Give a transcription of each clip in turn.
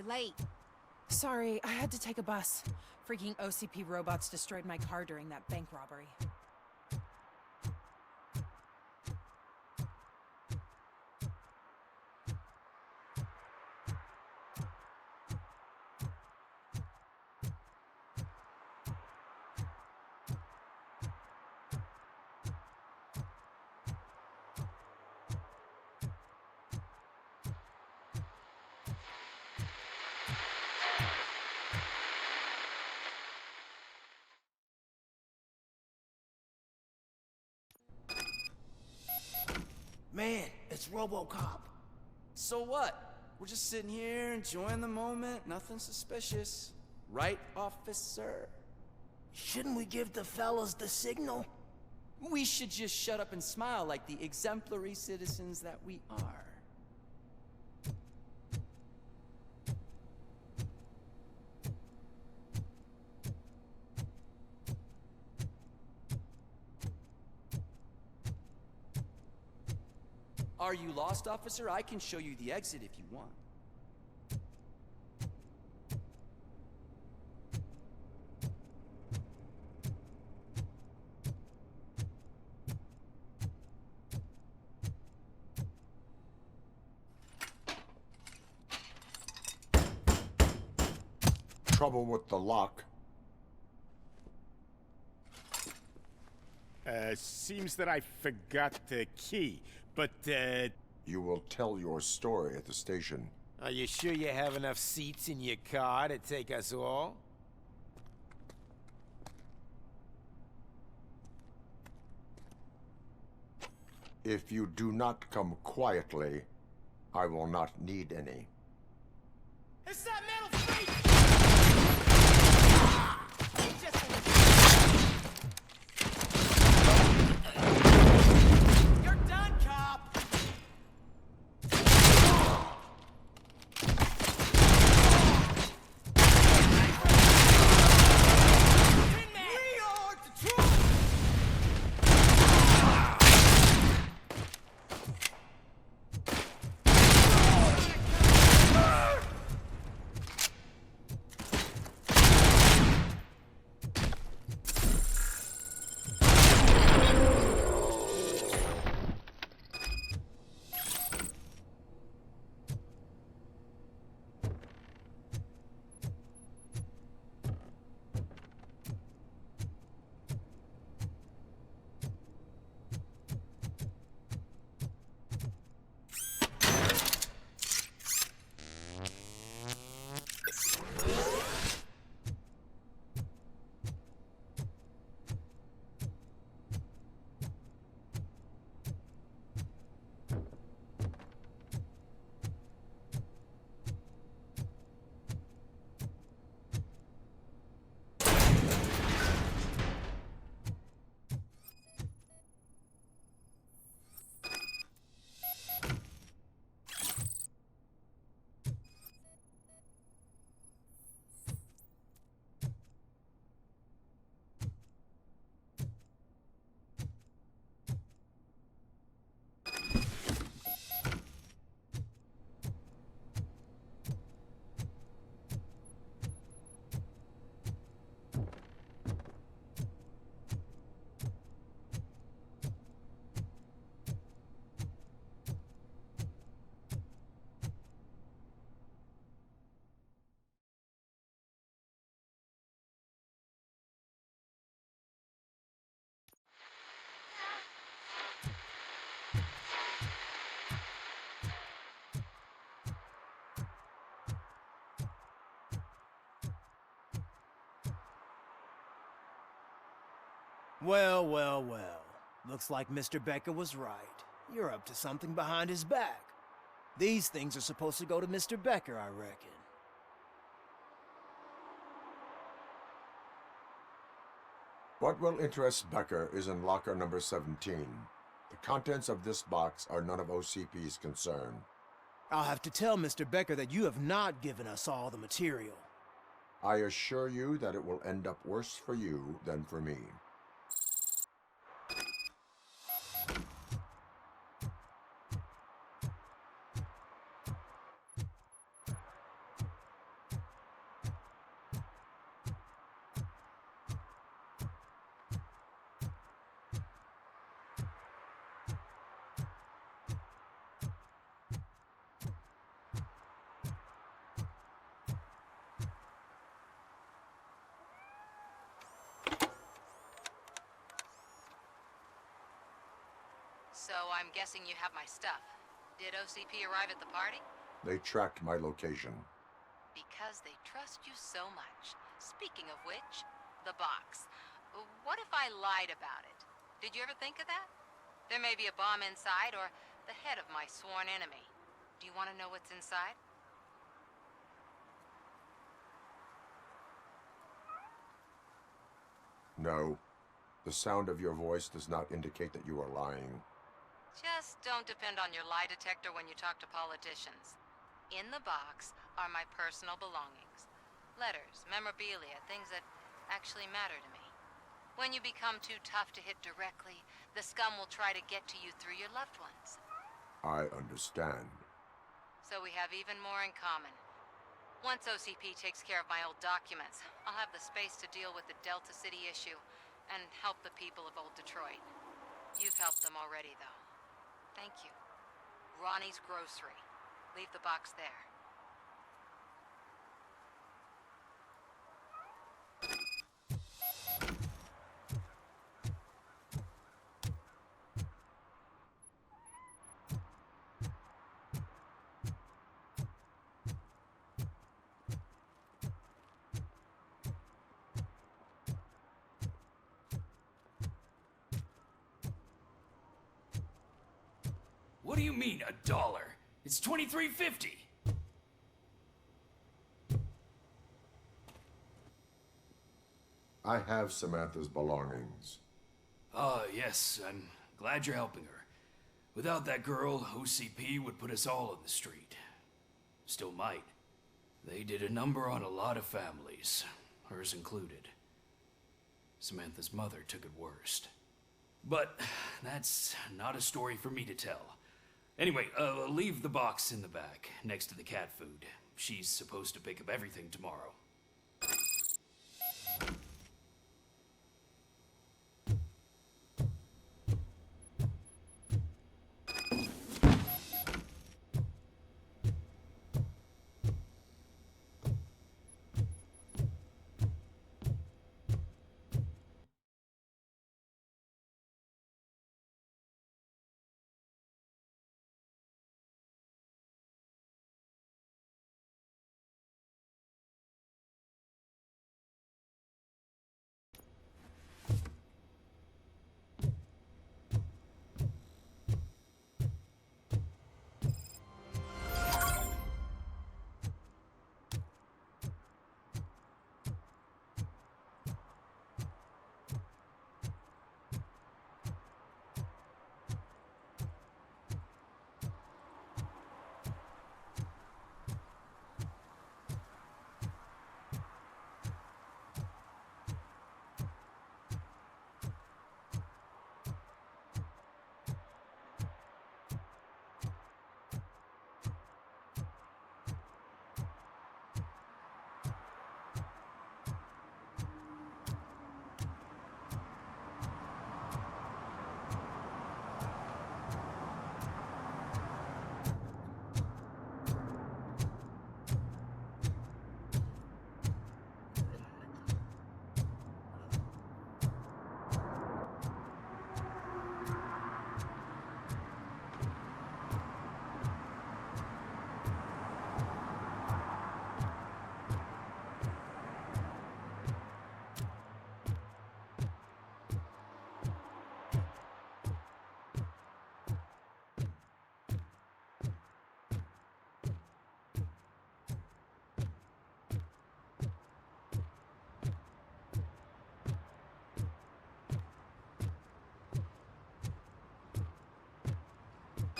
late. Sorry, I had to take a bus. Freaking OCP robots destroyed my car during that bank robbery. Man, it's RoboCop. So what? We're just sitting here enjoying the moment, nothing suspicious. Right, officer? Shouldn't we give the fellas the signal? We should just shut up and smile like the exemplary citizens that we are. Are you lost, officer? I can show you the exit if you want. Trouble with the lock. Seems that I forgot the key, but, You will tell your story at the station. Are you sure you have enough seats in your car to take us all? If you do not come quietly, I will not need any. It's that metal freak! You're done, cop! We are the truth! Well, well, well. Looks like Mr. Becker was right. You're up to something behind his back. These things are supposed to go to Mr. Becker, I reckon. What will interest Becker is in locker number 17. The contents of this box are none of OCP's concern. I'll have to tell Mr. Becker that you have not given us all the material. I assure you that it will end up worse for you than for me. So I'm guessing you have my stuff. Did OCP arrive at the party? They tracked my location. Because they trust you so much. Speaking of which, the box. What if I lied about it? Did you ever think of that? There may be a bomb inside, or the head of my sworn enemy. Do you want to know what's inside? No. The sound of your voice does not indicate that you are lying. Just don't depend on your lie detector when you talk to politicians. In the box are my personal belongings. Letters, memorabilia, things that actually matter to me. When you become too tough to hit directly, the scum will try to get to you through your loved ones. I understand. So we have even more in common. Once OCP takes care of my old documents, I'll have the space to deal with the Delta City issue and help the people of old Detroit. You've helped them already, though. Thank you. Ronnie's Grocery. Leave the box there. What do you mean, $1? It's $23.50. I have Samantha's belongings. Yes, I'm glad you're helping her. Without that girl, OCP would put us all in the street. Still might. They did a number on a lot of families, hers included. Samantha's mother took it worst. But that's not a story for me to tell. Anyway, leave the box in the back, next to the cat food. She's supposed to pick up everything tomorrow.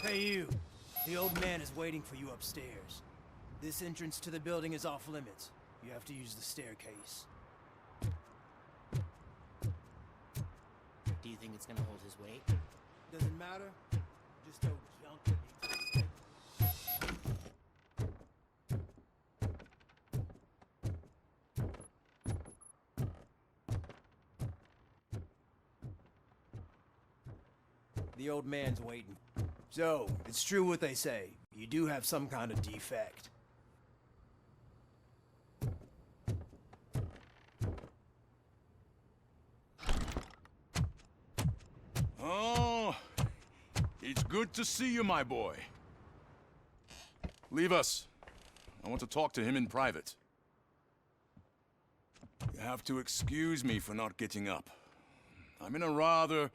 Hey you, the old man is waiting for you upstairs. This entrance to the building is off limits. You have to use the staircase. Do you think it's gonna hold his weight? Doesn't matter. Just throw junk that needs to stay. The old man's waiting. So, it's true what they say. You do have some kind of defect. Oh, good to see you, my boy. Leave us. I want to talk to him in private. You have to excuse me for not getting up. I'm in a rather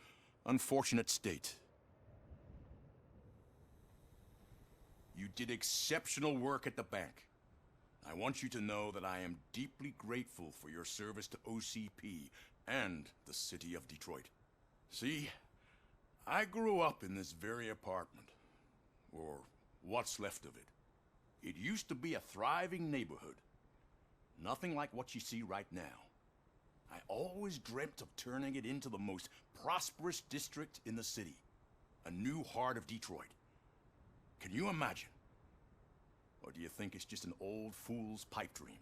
unfortunate state. You did exceptional work at the bank. I want you to know that I am deeply grateful for your service to OCP and the city of Detroit. See, I grew up in this very apartment, or what's left of it. It used to be a thriving neighborhood. Nothing like what you see right now. I always dreamt of turning it into the most prosperous district in the city. A new heart of Detroit. Can you imagine? Or do you think it's just an old fool's pipe dream?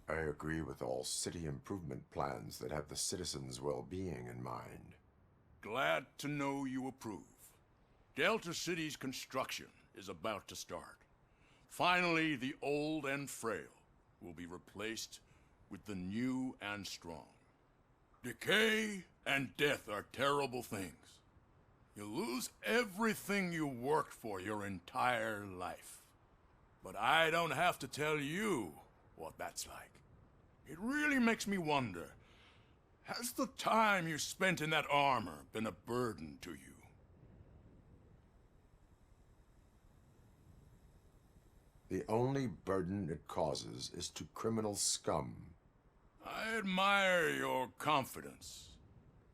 I agree with all city improvement plans that have the citizens' well-being in mind. Glad to know you approve. Delta City's construction is about to start. Finally, the old and frail will be replaced with the new and strong. Decay and death are terrible things. You lose everything you worked for your entire life. But I don't have to tell you what that's like. It really makes me wonder, has the time you spent in that armor been a burden to you? The only burden it causes is to criminal scum. I admire your confidence.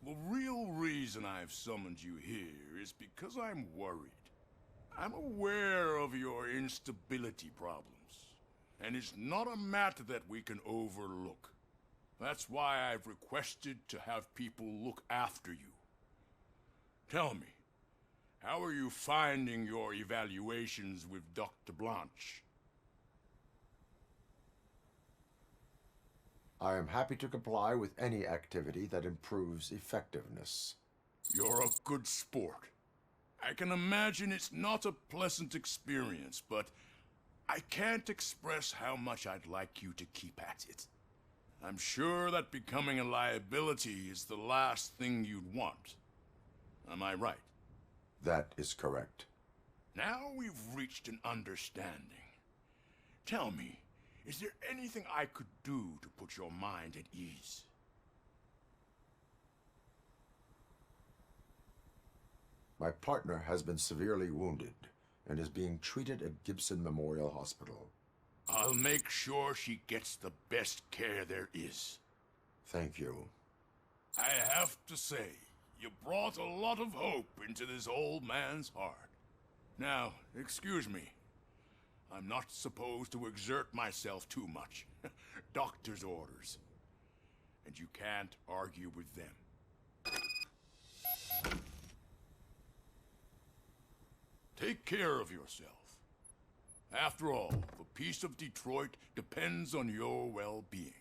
The real reason I've summoned you here is because I'm worried. I'm aware of your instability problems, and it's not a matter that we can overlook. That's why I've requested to have people look after you. Tell me, how are you finding your evaluations with Dr. Blanche? I am happy to comply with any activity that improves effectiveness. You're a good sport. I can imagine it's not a pleasant experience, but I can't express how much I'd like you to keep at it. I'm sure that becoming a liability is the last thing you'd want. Am I right? That is correct. Now we've reached an understanding. Tell me, is there anything I could do to put your mind at ease? My partner has been severely wounded and is being treated at Gibson Memorial Hospital. I'll make sure she gets the best care there is. Thank you. I have to say, you brought a lot of hope into this old man's heart. Now, excuse me. I'm not supposed to exert myself too much. Doctor's orders. And you can't argue with them. Take care of yourself. After all, the peace of Detroit depends on your well-being.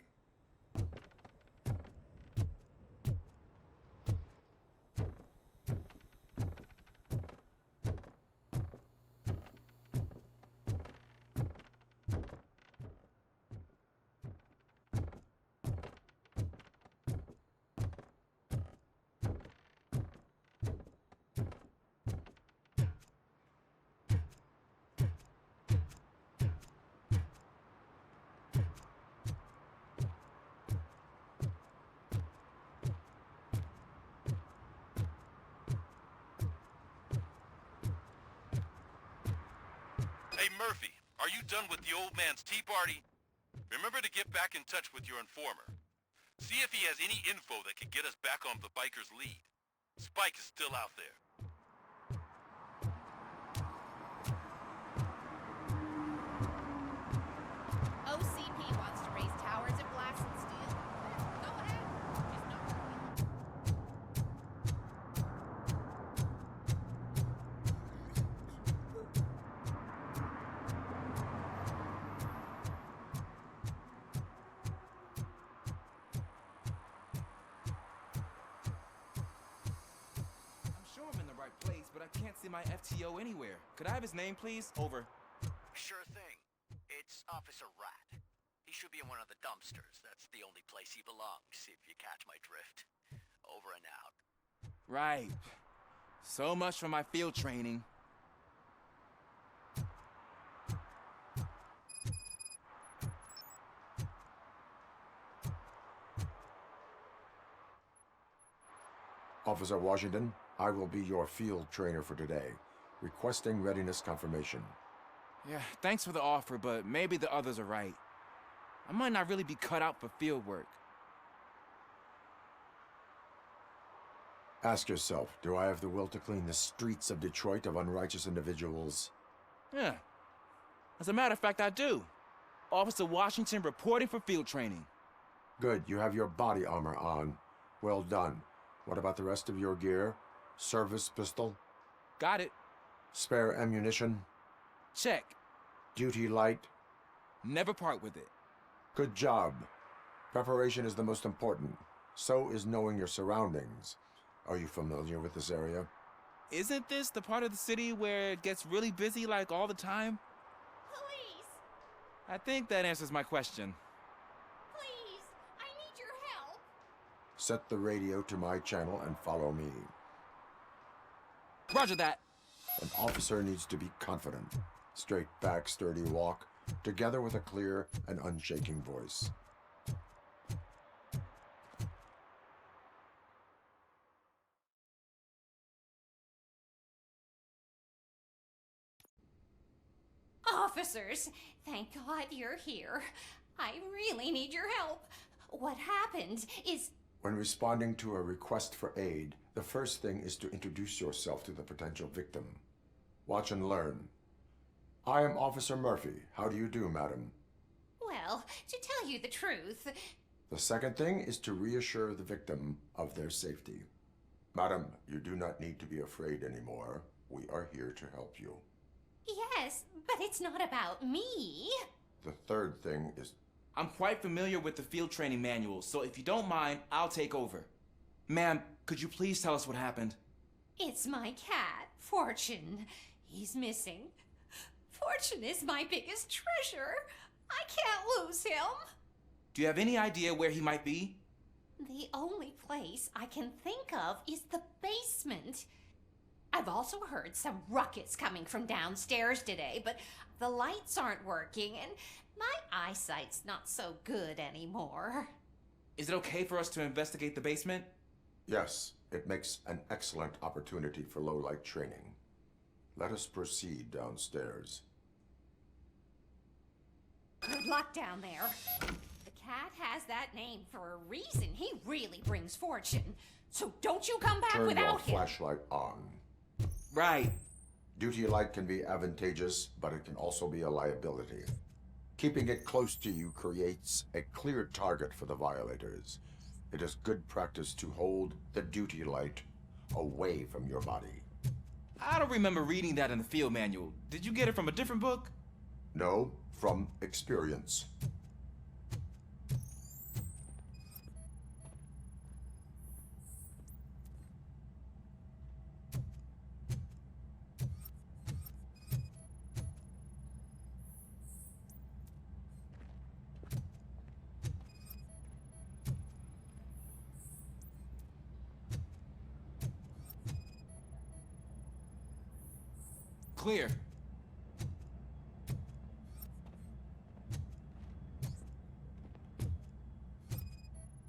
Hey, Murphy, are you done with the old man's tea party? Remember to get back in touch with your informer. See if he has any info that could get us back on the biker's lead. Spike is still out there. OCP wants to raise towers of glass and steel. Go ahead. Just not I'm sure I'm in the right place, but I can't see my FTO anywhere. Could I have his name, please? Over. Sure thing. It's Officer Rat. He should be in one of the dumpsters. That's the only place he belongs, if you catch my drift. Over and out. Right. So much for my field training. Officer Washington, I will be your field trainer for today. Requesting readiness confirmation. Yeah, thanks for the offer, but maybe the others are right. I might not really be cut out for field work. Ask yourself, do I have the will to clean the streets of Detroit of unrighteous individuals? Yeah. As a matter of fact, I do. Officer Washington reporting for field training. Good, you have your body armor on. Well done. What about the rest of your gear? Service pistol? Got it. Spare ammunition? Check. Duty light? Never part with it. Good job. Preparation is the most important. So is knowing your surroundings. Are you familiar with this area? Isn't this the part of the city where it gets really busy like all the time? Police! I think that answers my question. Please! I need your help! Set the radio to my channel and follow me. Roger that. An officer needs to be confident. Straight back, sturdy walk, together with a clear and unshaking voice. Officers, thank God you're here. I really need your help. What happened is... When responding to a request for aid, the first thing is to introduce yourself to the potential victim. Watch and learn. I am Officer Murphy. How do you do, madam? Well, to tell you the truth... The second thing is to reassure the victim of their safety. Madam, you do not need to be afraid anymore. We are here to help you. Yes, but it's not about me. The third thing is... I'm quite familiar with the field training manual, so if you don't mind, I'll take over. Ma'am, could you please tell us what happened? It's my cat, Fortune. He's missing. Fortune is my biggest treasure. I can't lose him. Do you have any idea where he might be? The only place I can think of is the basement. I've also heard some ruckus coming from downstairs today, but the lights aren't working and my eyesight's not so good anymore. Is it okay for us to investigate the basement? Yes, it makes an excellent opportunity for low-light training. Let us proceed downstairs. Good luck down there. The cat has that name for a reason. He really brings fortune. So don't you come back Turn without your him. flashlight on. Right. Duty light can be advantageous, but it can also be a liability. Keeping it close to you creates a clear target for the violators. It is good practice to hold the duty light away from your body. I don't remember reading that in the field manual. Did you get it from a different book? No, from experience. Clear.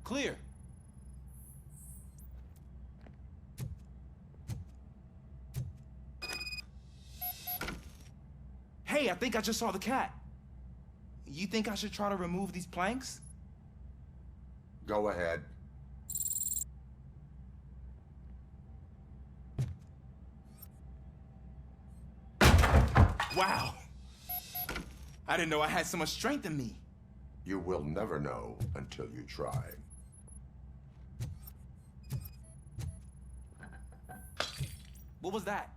Clear. Hey, I think I just saw the cat. You think I should try to remove these planks? Go ahead. Wow. I didn't know I had so much strength in me. You will never know until you try. What was that?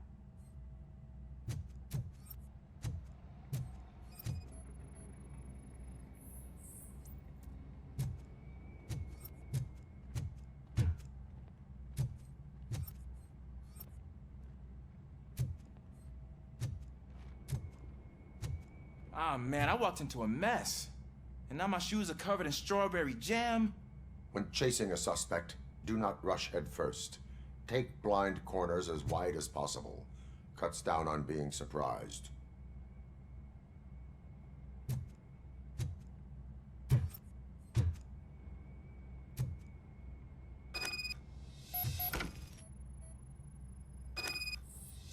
Ah, man, I walked into a mess. And now my shoes are covered in strawberry jam. When chasing a suspect, do not rush head first. Take blind corners as wide as possible. Cuts down on being surprised.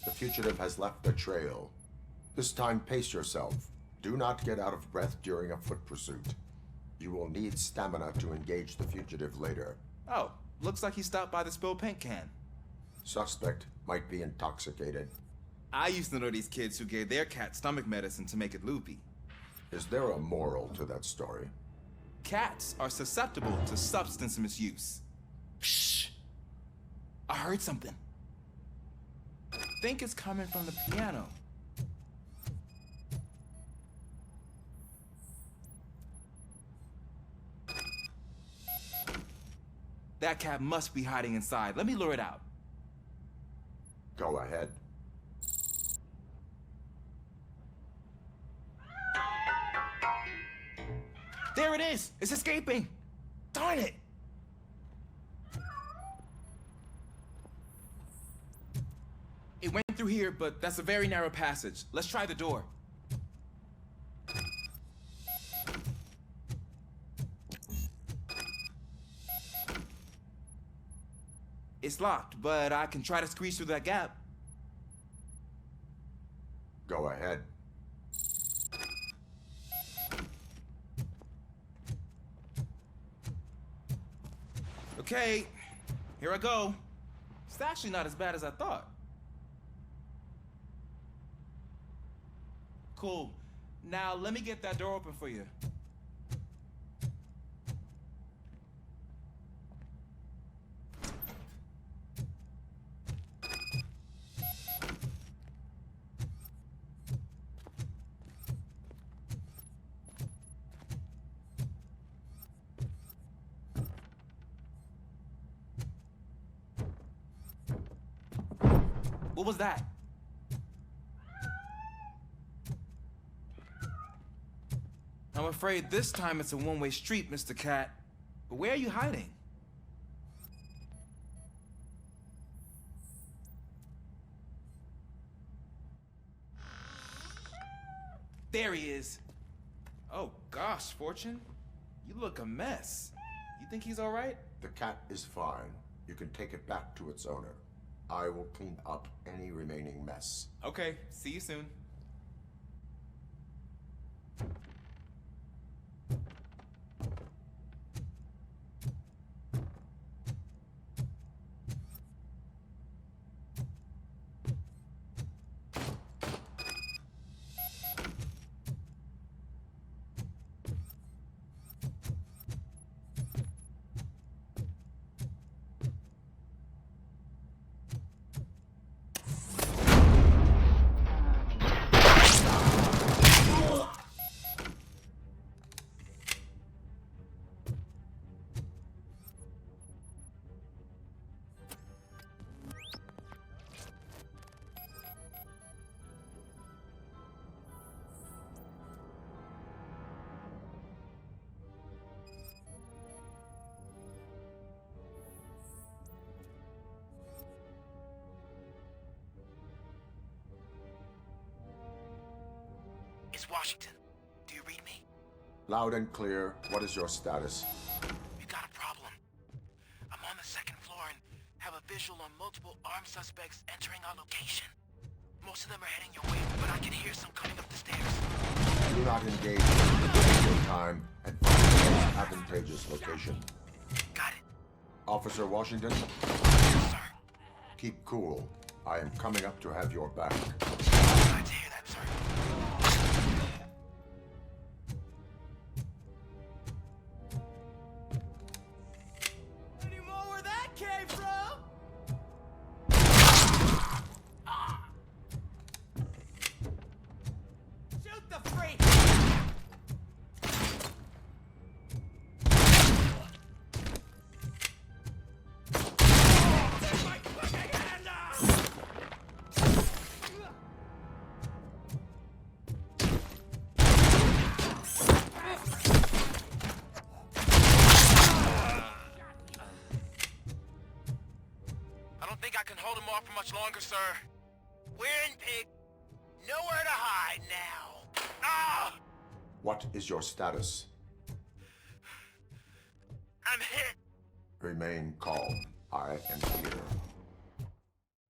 The fugitive has left a trail. This time, pace yourself. Do not get out of breath during a foot pursuit. You will need stamina to engage the fugitive later. Oh, looks like he stopped by the spilled paint can. Suspect might be intoxicated. I used to know these kids who gave their cat stomach medicine to make it loopy. Is there a moral to that story? Cats are susceptible to substance misuse. Shh! I heard something. I think it's coming from the piano. That cat must be hiding inside. Let me lure it out. Go ahead. There it is! It's escaping! Darn it! It went through here, but that's a very narrow passage. Let's try the door. It's locked, but I can try to squeeze through that gap. Go ahead. Okay, here I go. It's actually not as bad as I thought. Cool. Now let me get that door open for you. What was that? I'm afraid this time it's a one-way street, Mr. Cat. But where are you hiding? There he is. Oh gosh, Fortune. You look a mess. You think he's all right? The cat is fine. You can take it back to its owner. I will clean up any remaining mess. Okay, see you soon. It's Washington. Do you read me? Loud and clear. What is your status? We got a problem. I'm on the second floor and have a visual on multiple armed suspects entering our location. Most of them are heading your way, but I can hear some coming up the stairs. Do not engage. Take your time and find the most advantageous location. Got it. Officer Washington? Yes, sir. Keep cool. I am coming up to have your back. Glad to hear that, sir. Any more where that came from? Shoot the freak! Take my fucking hand off! don't think I can hold him off for much longer, sir. We're in, pig. Nowhere to hide now. Ah! What is your status? I'm hit. Remain calm. I am here.